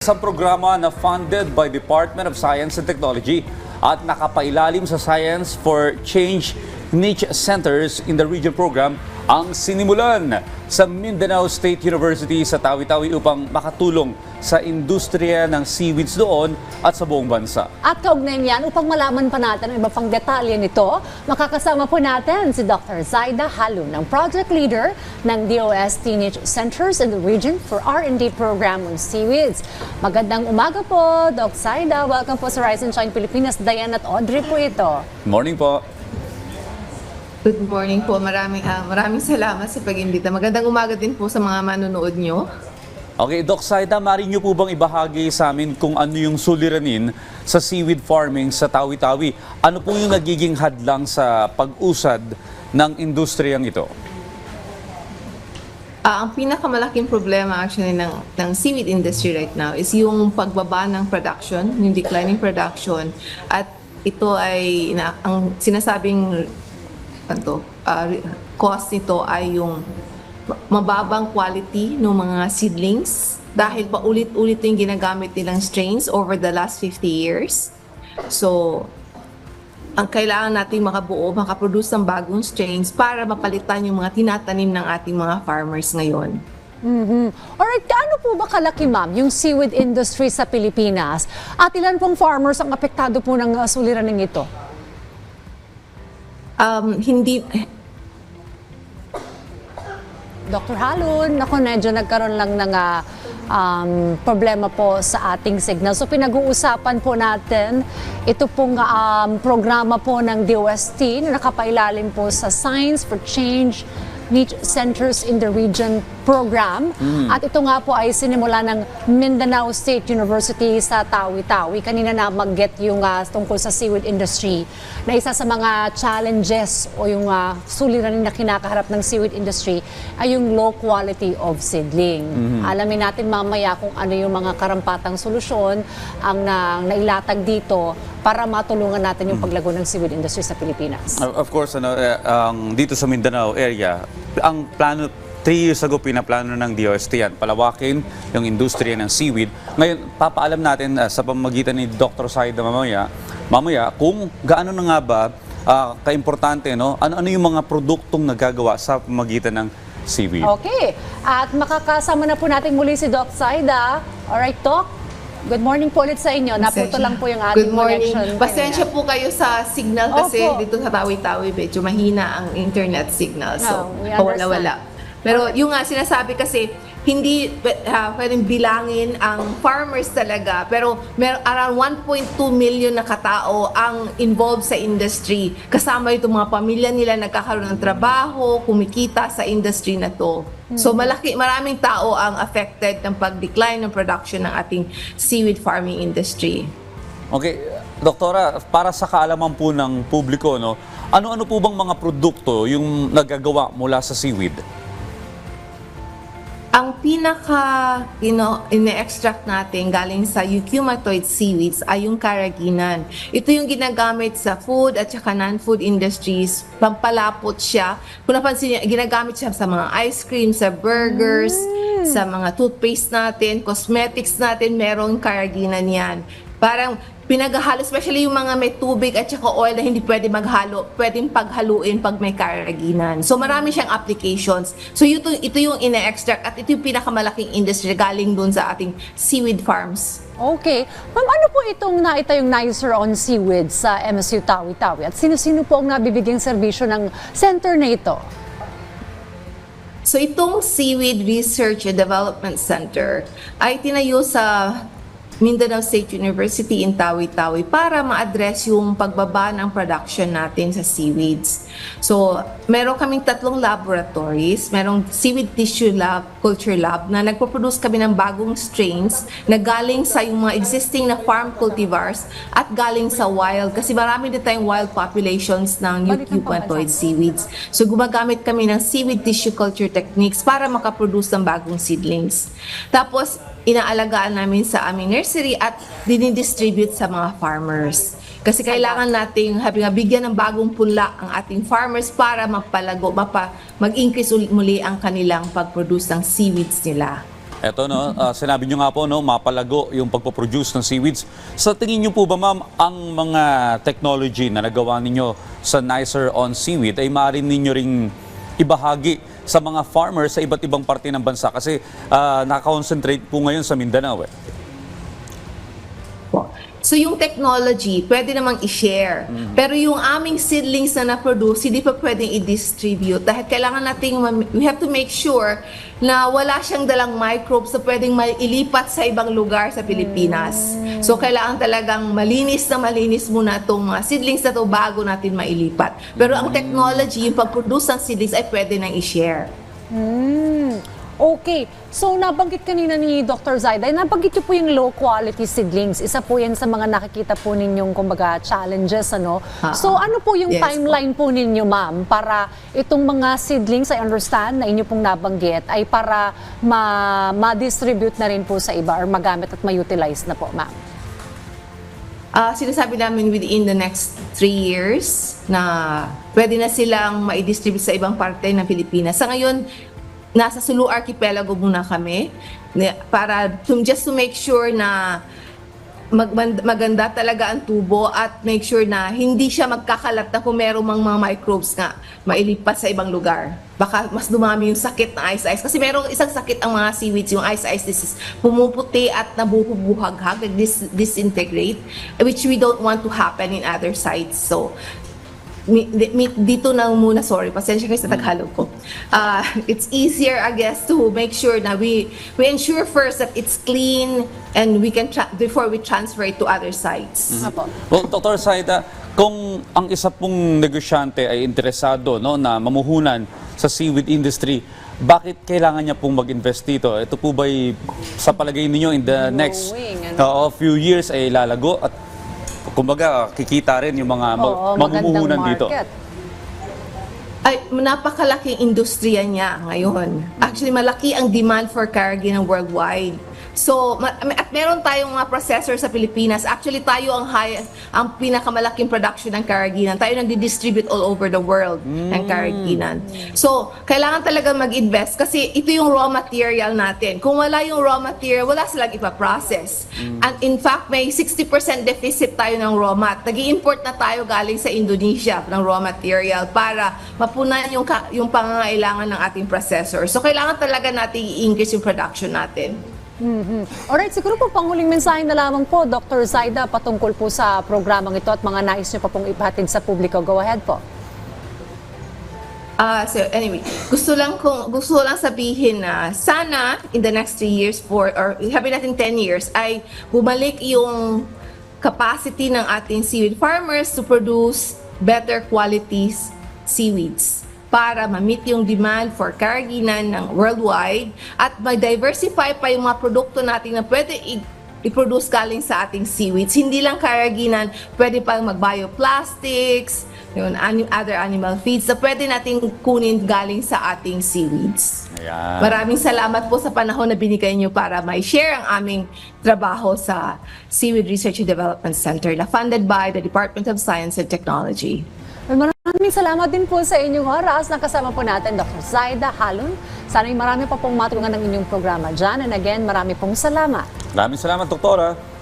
Isang programa na funded by Department of Science and Technology at nakapailalim sa Science for Change Niche Centers in the Region program ang sinimulan sa Mindanao State University sa Tawi-Tawi upang makatulong sa industriya ng seaweeds doon at sa buong bansa. At kaugnay niyan, upang malaman pa natin ang iba pang detalye nito, makakasama po natin si Dr. Zaida Halun, ng Project Leader ng DOST Niche Centers in the Region for R&D Program on Seaweeds. Magandang umaga po, Doc Zaida. Welcome po sa Rise and Shine Pilipinas. Diane at Audrey po ito. Morning po. Good morning po. Maraming salamat sa pag-imbita. Magandang umaga din po sa mga manonood nyo. Okay, Doc Zaida, maaari niyo po bang ibahagi sa amin kung ano yung suliranin sa seaweed farming sa Tawi-Tawi? Ano po yung nagiging hadlang sa pag-usad ng industriyang ito? Ang pinakamalaking problema actually ng seaweed industry right now is yung pagbaba ng production, yung declining production. At ito ay, ang sinasabing cost nito ay yung mababang quality ng mga seedlings dahil paulit-ulit yung ginagamit nilang strains over the last 50 years. So, ang kailangan natin makaproduce ng bagong strains para mapalitan yung mga tinatanim ng ating mga farmers ngayon. Alright, gaano po ba kalaki, ma'am, yung seaweed industry sa Pilipinas? At ilan pong farmers ang apektado po ng suliraning ito? Hindi... Dr. Halun, naku, medyo nagkaroon lang ng problema po sa ating signal. So pinag-uusapan po natin ito pong programa po ng DOST na nakapailalim po sa Science for Change Niche Centers in the Region program. At ito nga po ay sinimula ng Mindanao State University sa Tawi-Tawi. Kanina na mag-get yung tungkol sa seaweed industry na isa sa mga challenges o yung suliranin na kinakaharap ng seaweed industry ay yung low quality of seedling. Alamin natin mamaya kung ano yung mga karampatang solusyon ang nailatag dito para matulungan natin yung paglago ng seaweed industry sa Pilipinas. Of course, dito sa Mindanao area, ang plano 3 years ago, pinaplano ng DOST yan, palawakin yung industriya ng seaweed. Ngayon, papaalam natin sa pamamagitan ni Dr. Zaida mamaya kung gaano na nga ba kaimportante, no? Ano yung mga produktong nagagawa sa pamamagitan ng seaweed. Okay, at makakasama na po natin muli si Doc Zaida. Alright, Doc? Good morning po ulit sa inyo. Naputo lang po yung ating Good morning. connection. Pasensya po kayo sa signal kasi Opo. dito sa Tawi-Tawi medyo mahina ang internet signal. So, we understand. wala-wala. Pero yung sinasabi kasi, hindi pwedeng bilangin ang farmers talaga. Pero around 1.2 million na katao ang involved sa industry. Kasama itong mga pamilya nila nagkakaroon ng trabaho, kumikita sa industry na to. So maraming tao ang affected ng pag-decline ng production ng ating seaweed farming industry. Okay, Doktora, para sa kaalaman po ng publiko, no, ano-ano po bang mga produkto yung nagagawa mula sa seaweed? Ang ine-extract natin galing sa eukumatoid seaweeds ay yung karaginan. Ito yung ginagamit sa food at saka non-food industries. Pampalapot siya. Kung napansin niyo, ginagamit siya sa mga ice cream, sa burgers, sa mga toothpaste natin, cosmetics natin, merong karaginan yan. Parang pinaghalo, especially yung mga may tubig at saka oil na hindi pwede maghalo, pwedeng paghaluin pag may karaginan. So marami siyang applications. So ito yung ine-extract at ito yung pinakamalaking industry galing dun sa ating seaweed farms. Okay. Ma'am, ano po itong naitayong Nicer on Seaweed sa MSU Tawi-Tawi? At sino-sino po ang nabibigyang serbisyo ng center na ito? So itong Seaweed Research and Development Center ay tinayo sa Mindanao State University in Tawi-Tawi para ma-address yung pagbaba ng production natin sa seaweeds. So, meron kaming 3 laboratories. Merong Seaweed Tissue Lab, Culture Lab na nagpo-produce kami ng bagong strains na galing sa yung mga existing na farm cultivars at galing sa wild. Kasi marami din tayong wild populations ng eukumatoid seaweeds. So, gumagamit kami ng seaweed tissue culture techniques para makaproduce ng bagong seedlings. Tapos, inaalagaan namin sa aming nursery at dinidistribute sa mga farmers. Kasi kailangan nating bigyan ng bagong punla ang ating farmers para mag-increase muli ang kanilang pag-produce ng seaweeds nila. Eto no, sinabi nyo nga po no, mapalago yung pagpoproduce ng seaweeds. Sa tingin nyo po ba ma'am, ang mga technology na nagawa ninyo sa Nicer on Seaweed ay maaari ninyo ring ibahagi sa mga farmers sa iba't ibang parte ng bansa? Kasi nakakonsentrate po ngayon sa Mindanao eh. So yung technology, pwede namang i-share. Pero yung aming seedlings na na-produce, hindi pa pwedeng i-distribute. Dahil kailangan nating, we have to make sure na wala siyang dalang microbes na pwedeng ilipat sa ibang lugar sa Pilipinas. So kailangan talagang malinis muna itong mga seedlings na ito bago natin mailipat. Pero ang technology, yung pag-produce ng seedlings ay pwede nang i-share. Okay. So, nabanggit kanina ni Dr. Zaida, nabanggit niyo po yung low quality seedlings. Isa po yan sa mga nakikita po ninyong, kumbaga, challenges, ano? So, ano po yung Yes, timeline po ninyo, ma'am, para itong mga seedlings, I understand, na inyo pong nabanggit, ay para ma-distribute na rin po sa iba or magamit at ma-utilize na po, ma'am? Sinasabi namin within the next 3 years na pwede na silang ma-distribute sa ibang parte ng Pilipinas. Sa ngayon, nasa Sulu Archipelago muna kami para just to make sure na maganda talaga ang tubo at make sure na hindi siya magkakalat na kung merong mga microbes nga mailipat sa ibang lugar. Baka mas dumami yung sakit ng ice. Kasi merong isang sakit ang mga seaweeds, yung ice disease. Pumuputi at nabubuhaghag, disintegrate, which we don't want to happen in other sites. So, dito na muna, sorry, pasensya kayo sa Tagalog ko. It's easier, I guess, to make sure na we ensure first that it's clean and we can before we transfer it to other sites. Apo. Well, Dr. Zaida, kung ang isa pong negosyante ay interesado no, na mamuhunan sa seaweed industry, bakit kailangan niya pong mag-invest dito? Ito po ba'y sa palagay ninyo in the next few years ay lalago at kumbaga kikita rin yung mga mamumuhunan dito? Ay, napakalaking industriya niya ngayon. Actually, malaki ang demand for carrageenan worldwide. So, at meron tayong mga processor sa Pilipinas. Actually, tayo ang pinakamalaking production ng carrageenan. Tayo nagdi-distribute all over the world ng carrageenan. So, kailangan talaga mag-invest kasi ito yung raw material natin. Kung wala yung raw material, wala silang ipaprocess. And in fact, may 60% deficit tayo ng raw mat. Nag-i-import na tayo galing sa Indonesia ng raw material para mapunan yung pangangailangan ng ating processor. So, kailangan talaga natin i-increase yung production natin. Alright, siguro po panghuling mensahe na lamang po, Dr. Zaida, patungkol po sa programang ito at mga nais nyo pa pong ipahatid sa publiko. Go ahead po. So anyway, gusto lang sabihin na sana in the next 3 years or sabi natin 10 years ay bumalik yung capacity ng ating seaweed farmers to produce better quality seaweeds para ma-meet yung demand for carrageenan ng worldwide at mag-diversify pa yung mga produkto natin na pwede i-produce galing sa ating seaweeds. Hindi lang carrageenan, pwede pa mag-bioplastics, yun, other animal feeds na pwede natin kunin galing sa ating seaweeds. Ayan. Maraming salamat po sa panahon na binigay niyo para ma-share ang aming trabaho sa Seaweed Research and Development Center na funded by the Department of Science and Technology. Maraming salamat din po sa inyong oras. Nakasama po natin Dr. Zaida Halun. Sana'y marami pa pong matulungan ng inyong programa dyan. And again, marami pong salamat. Maraming salamat, Doktora.